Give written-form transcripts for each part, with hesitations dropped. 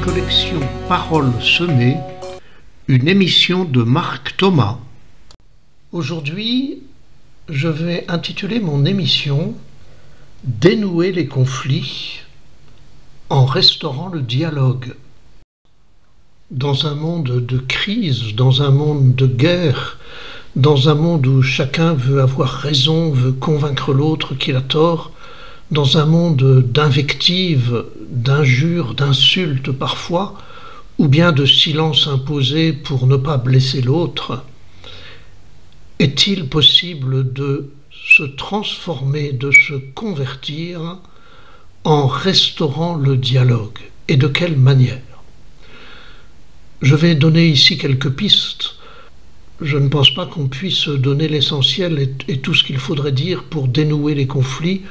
collection Paroles semées, une émission de Marc Thomas. Aujourd'hui, je vais intituler mon émission « Dénouer les conflits en restaurant le dialogue ». Dans un monde de crise, dans un monde de guerre, dans un monde où chacun veut avoir raison, veut convaincre l'autre qu'il a tort, dans un monde d'invectives, d'injures, d'insultes parfois, ou bien de silence imposé pour ne pas blesser l'autre, est-il possible de se transformer, de se convertir en restaurant le dialogue? Et de quelle manière? Je vais donner ici quelques pistes. Je ne pense pas qu'on puisse donner l'essentiel et tout ce qu'il faudrait dire pour dénouer les conflits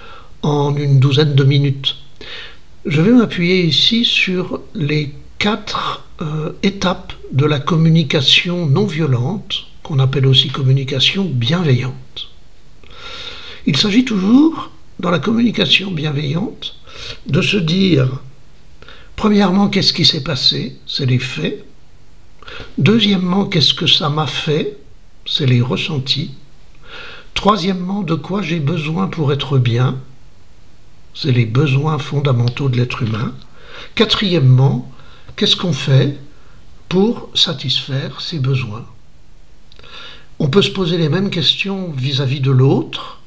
en une douzaine de minutes. Je vais m'appuyer ici sur les 4 étapes de la communication non violente, qu'on appelle aussi communication bienveillante. Il s'agit toujours, dans la communication bienveillante, de se dire, premièrement, qu'est-ce qui s'est passé? C'est les faits. Deuxièmement, qu'est-ce que ça m'a fait? C'est les ressentis. Troisièmement, de quoi j'ai besoin pour être bien? C'est les besoins fondamentaux de l'être humain. Quatrièmement, qu'est-ce qu'on fait pour satisfaire ces besoins? On peut se poser les mêmes questions vis-à-vis de l'autre.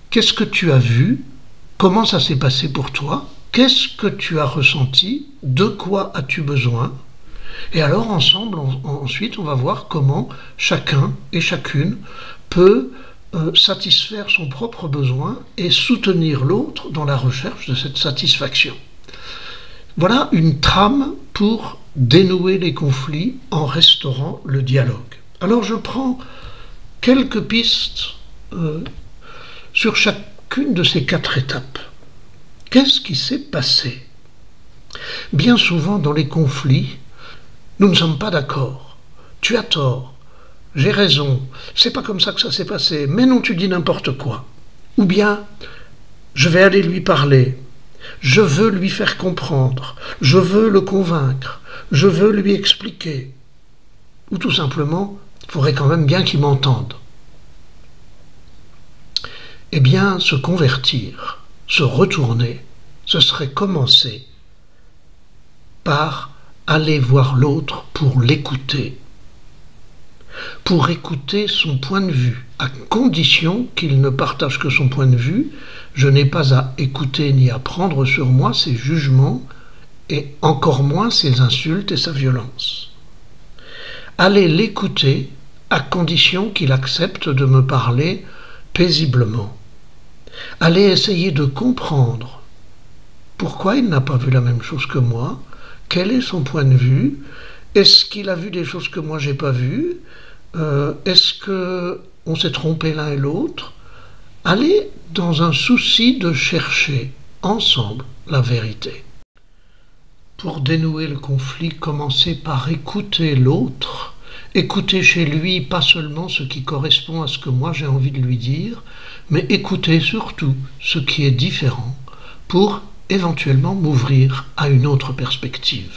Qu'est-ce que tu as vu? Comment ça s'est passé pour toi? Qu'est-ce que tu as ressenti? De quoi as-tu besoin? Et alors ensemble, ensuite, on va voir comment chacun et chacune peut satisfaire son propre besoin et soutenir l'autre dans la recherche de cette satisfaction. Voilà une trame pour dénouer les conflits en restaurant le dialogue. Alors je prends quelques pistes sur chacune de ces 4 étapes. Qu'est-ce qui s'est passé? Bien souvent dans les conflits, nous ne sommes pas d'accord. Tu as tort. J'ai raison. C'est pas comme ça que ça s'est passé. Mais non, tu dis n'importe quoi. Ou bien, je vais aller lui parler. Je veux lui faire comprendre. Je veux le convaincre. Je veux lui expliquer. Ou tout simplement, il faudrait quand même bien qu'il m'entende. Eh bien, se convertir, se retourner, ce serait commencer par aller voir l'autre pour l'écouter, pour écouter son point de vue, à condition qu'il ne partage que son point de vue. Je n'ai pas à écouter ni à prendre sur moi ses jugements, et encore moins ses insultes et sa violence. Aller l'écouter à condition qu'il accepte de me parler paisiblement. Aller essayer de comprendre pourquoi il n'a pas vu la même chose que moi. Quel est son point de vue? Est-ce qu'il a vu des choses que moi j'ai pas vues? Est-ce qu'on s'est trompé l'un et l'autre? Allez dans un souci de chercher ensemble la vérité. Pour dénouer le conflit, commencez par écouter l'autre. Écoutez chez lui pas seulement ce qui correspond à ce que moi j'ai envie de lui dire, mais écoutez surtout ce qui est différent pour éventuellement m'ouvrir à une autre perspective.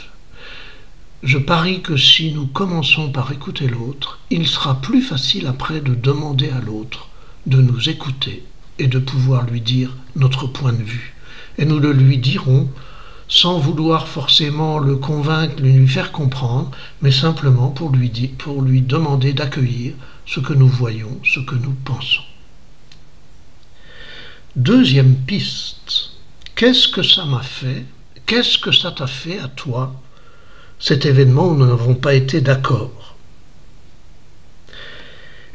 Je parie que si nous commençons par écouter l'autre, il sera plus facile après de demander à l'autre de nous écouter et de pouvoir lui dire notre point de vue. Et nous le lui dirons sans vouloir forcément le convaincre, lui faire comprendre, mais simplement pour lui demander d'accueillir ce que nous voyons, ce que nous pensons. Deuxième piste. Qu'est-ce que ça m'a fait? Qu'est-ce que ça t'a fait à toi, cet événement où nous n'avons pas été d'accord?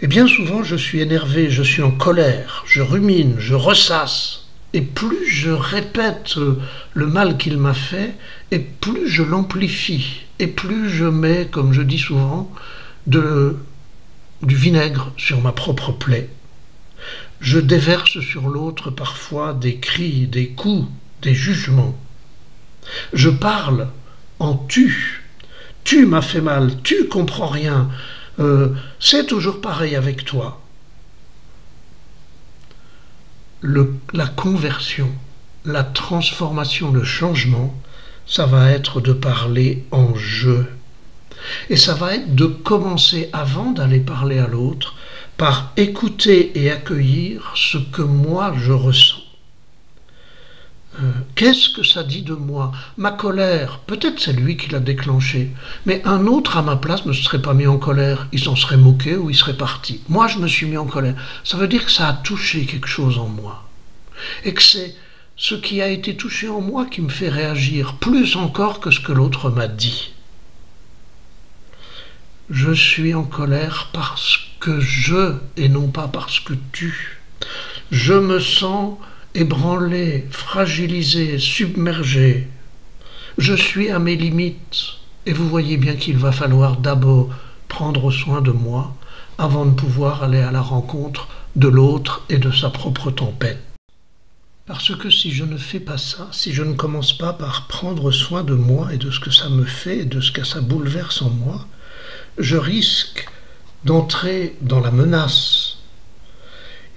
Et bien souvent, je suis énervé, je suis en colère, je rumine, je ressasse. Et plus je répète le mal qu'il m'a fait, et plus je l'amplifie, et plus je mets, comme je dis souvent, du vinaigre sur ma propre plaie. Je déverse sur l'autre parfois des cris, des coups, des jugements. Je parle en tu. Tu m'as fait mal, tu comprends rien. C'est toujours pareil avec toi. La conversion, la transformation, le changement, ça va être de parler en je. Et ça va être de commencer, avant d'aller parler à l'autre, par écouter et accueillir ce que moi je ressens. Qu'est-ce que ça dit de moi? Ma colère, peut-être c'est lui qui l'a déclenchée, mais un autre à ma place ne se serait pas mis en colère, il s'en serait moqué ou il serait parti. Moi je me suis mis en colère, ça veut dire que ça a touché quelque chose en moi, et que c'est ce qui a été touché en moi qui me fait réagir, plus encore que ce que l'autre m'a dit. Je suis en colère parce que je, et non pas parce que tu. Je me sens ébranlé, fragilisé, submergé. Je suis à mes limites. Et vous voyez bien qu'il va falloir d'abord prendre soin de moi avant de pouvoir aller à la rencontre de l'autre et de sa propre tempête. Parce que si je ne fais pas ça, si je ne commence pas par prendre soin de moi et de ce que ça me fait et de ce que ça bouleverse en moi, je risque d'entrer dans la menace.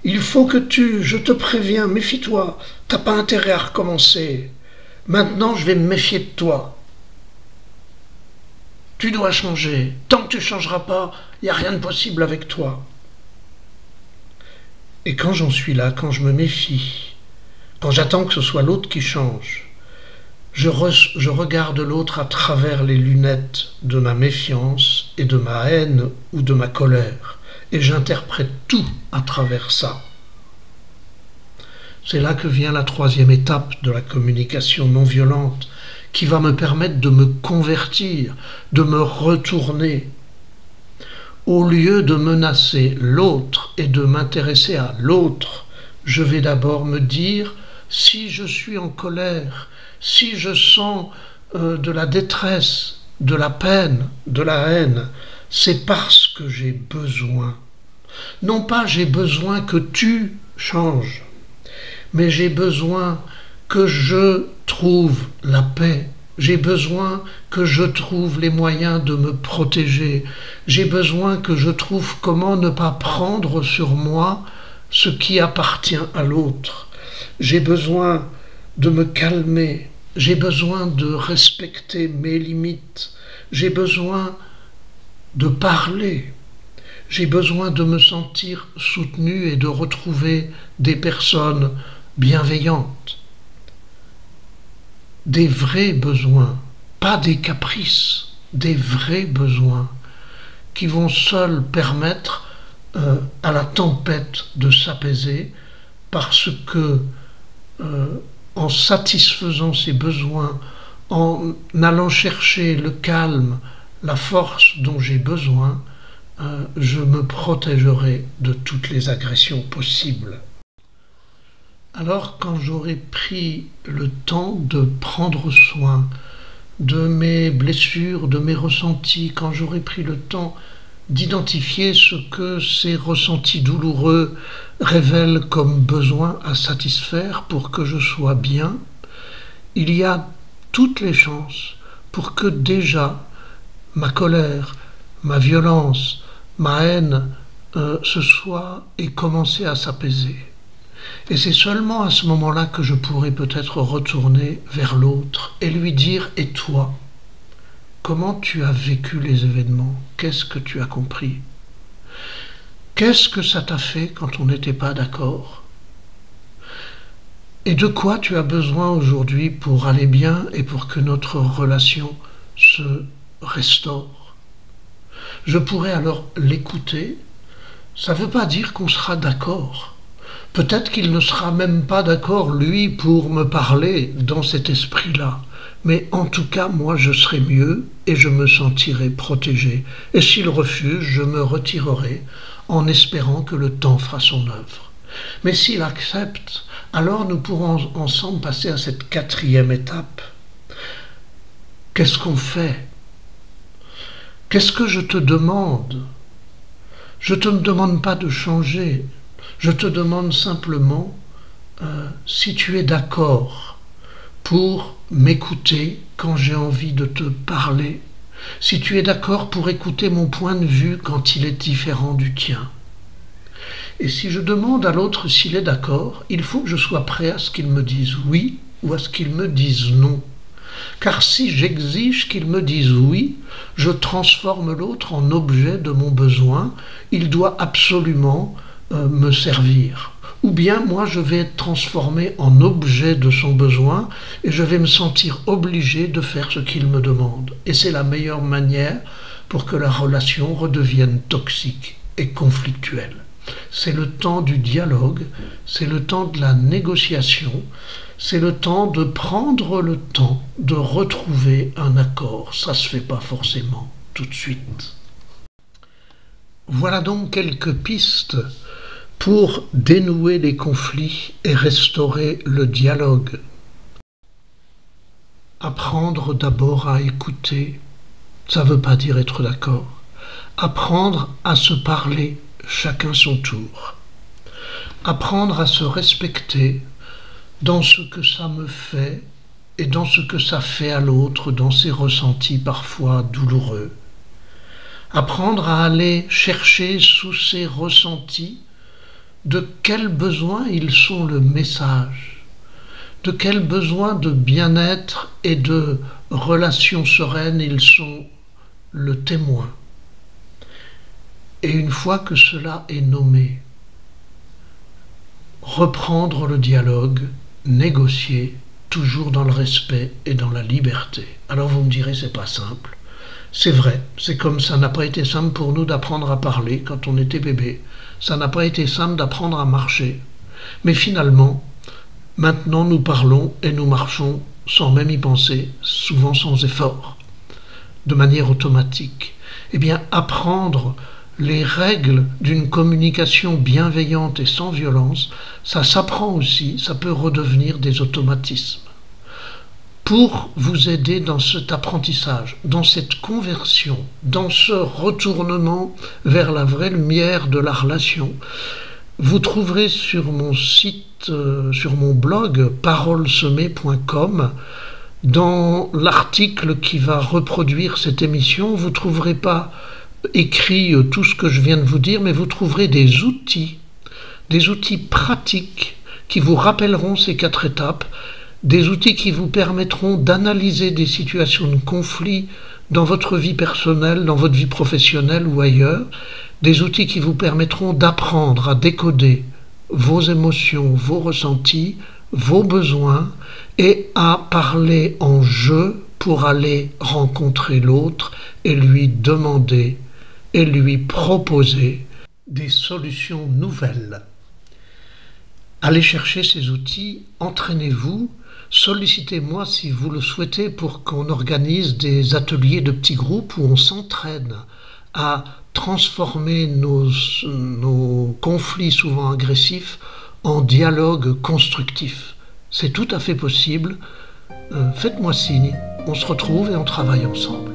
Il faut que je te préviens, méfie-toi, t'as pas intérêt à recommencer. Maintenant, je vais me méfier de toi. Tu dois changer. Tant que tu ne changeras pas, il n'y a rien de possible avec toi. Et quand j'en suis là, quand je me méfie, quand j'attends que ce soit l'autre qui change, je regarde l'autre à travers les lunettes de ma méfiance et de ma haine ou de ma colère, et j'interprète tout à travers ça. C'est là que vient la troisième étape de la communication non violente, qui va me permettre de me convertir, de me retourner. Au lieu de menacer l'autre et de m'intéresser à l'autre, je vais d'abord me dire, si je suis en colère, si je sens de la détresse, de la peine, de la haine, c'est parce que j'ai besoin. Non pas j'ai besoin que tu changes, mais j'ai besoin que je trouve la paix. J'ai besoin que je trouve les moyens de me protéger. J'ai besoin que je trouve comment ne pas prendre sur moi ce qui appartient à l'autre. J'ai besoin de me calmer. J'ai besoin de respecter mes limites. J'ai besoin de parler. J'ai besoin de me sentir soutenu et de retrouver des personnes bienveillantes. Des vrais besoins, pas des caprices, des vrais besoins qui vont seuls permettre à la tempête de s'apaiser parce que en satisfaisant ces besoins, en allant chercher le calme, la force dont j'ai besoin, je me protégerai de toutes les agressions possibles. Alors quand j'aurai pris le temps de prendre soin de mes blessures, de mes ressentis, quand j'aurai pris le temps d'identifier ce que ces ressentis douloureux révèlent comme besoin à satisfaire pour que je sois bien, il y a toutes les chances pour que déjà ma colère, ma violence, ma haine se soit et commencé à s'apaiser. Et c'est seulement à ce moment-là que je pourrai peut-être retourner vers l'autre et lui dire « Et toi ? Comment tu as vécu les événements? Qu'est-ce que tu as compris? Qu'est-ce que ça t'a fait quand on n'était pas d'accord? Et de quoi tu as besoin aujourd'hui pour aller bien et pour que notre relation se restaure? » Je pourrais alors l'écouter. Ça ne veut pas dire qu'on sera d'accord. Peut-être qu'il ne sera même pas d'accord, lui, pour me parler dans cet esprit-là. Mais en tout cas, moi, je serai mieux et je me sentirai protégé. Et s'il refuse, je me retirerai en espérant que le temps fera son œuvre. Mais s'il accepte, alors nous pourrons ensemble passer à cette quatrième étape. Qu'est-ce qu'on fait? Qu'est-ce que je te demande? Je ne te demande pas de changer. Je te demande simplement si tu es d'accord pour m'écouter quand j'ai envie de te parler, si tu es d'accord pour écouter mon point de vue quand il est différent du tien. Et si je demande à l'autre s'il est d'accord, il faut que je sois prêt à ce qu'il me dise oui ou à ce qu'il me dise non. car si j'exige qu'il me dise oui, je transforme l'autre en objet de mon besoin, il doit absolument me servir. Ou bien moi je vais être transformé en objet de son besoin et je vais me sentir obligé de faire ce qu'il me demande. Et c'est la meilleure manière pour que la relation redevienne toxique et conflictuelle. C'est le temps du dialogue, c'est le temps de la négociation, c'est le temps de prendre le temps de retrouver un accord. Ça ne se fait pas forcément tout de suite. Voilà donc quelques pistes pour dénouer les conflits et restaurer le dialogue. Apprendre d'abord à écouter, ça ne veut pas dire être d'accord. Apprendre à se parler, chacun son tour. Apprendre à se respecter dans ce que ça me fait et dans ce que ça fait à l'autre, dans ses ressentis parfois douloureux. Apprendre à aller chercher sous ces ressentis de quels besoins ils sont le message, de quels besoins de bien-être et de relations sereines ils sont le témoin. Et une fois que cela est nommé, reprendre le dialogue, négocier, toujours dans le respect et dans la liberté. Alors vous me direz, c'est pas simple. C'est vrai, c'est comme ça n'a pas été simple pour nous d'apprendre à parler quand on était bébé. Ça n'a pas été simple d'apprendre à marcher. Mais finalement, maintenant nous parlons et nous marchons sans même y penser, souvent sans effort, de manière automatique. Eh bien, apprendre les règles d'une communication bienveillante et sans violence, ça s'apprend aussi, ça peut redevenir des automatismes. Pour vous aider dans cet apprentissage, dans cette conversion, dans ce retournement vers la vraie lumière de la relation, vous trouverez sur mon site, sur mon blog parolesemmées.com, dans l'article qui va reproduire cette émission, vous ne trouverez pas écrit tout ce que je viens de vous dire, mais vous trouverez des outils pratiques qui vous rappelleront ces 4 étapes, des outils qui vous permettront d'analyser des situations de conflit dans votre vie personnelle, dans votre vie professionnelle ou ailleurs, des outils qui vous permettront d'apprendre à décoder vos émotions, vos ressentis, vos besoins et à parler en jeu pour aller rencontrer l'autre et lui demander et lui proposer des solutions nouvelles. Allez chercher ces outils, entraînez-vous, sollicitez-moi si vous le souhaitez pour qu'on organise des ateliers de petits groupes où on s'entraîne à transformer nos conflits souvent agressifs en dialogue constructif. C'est tout à fait possible. Faites-moi signe, on se retrouve et on travaille ensemble.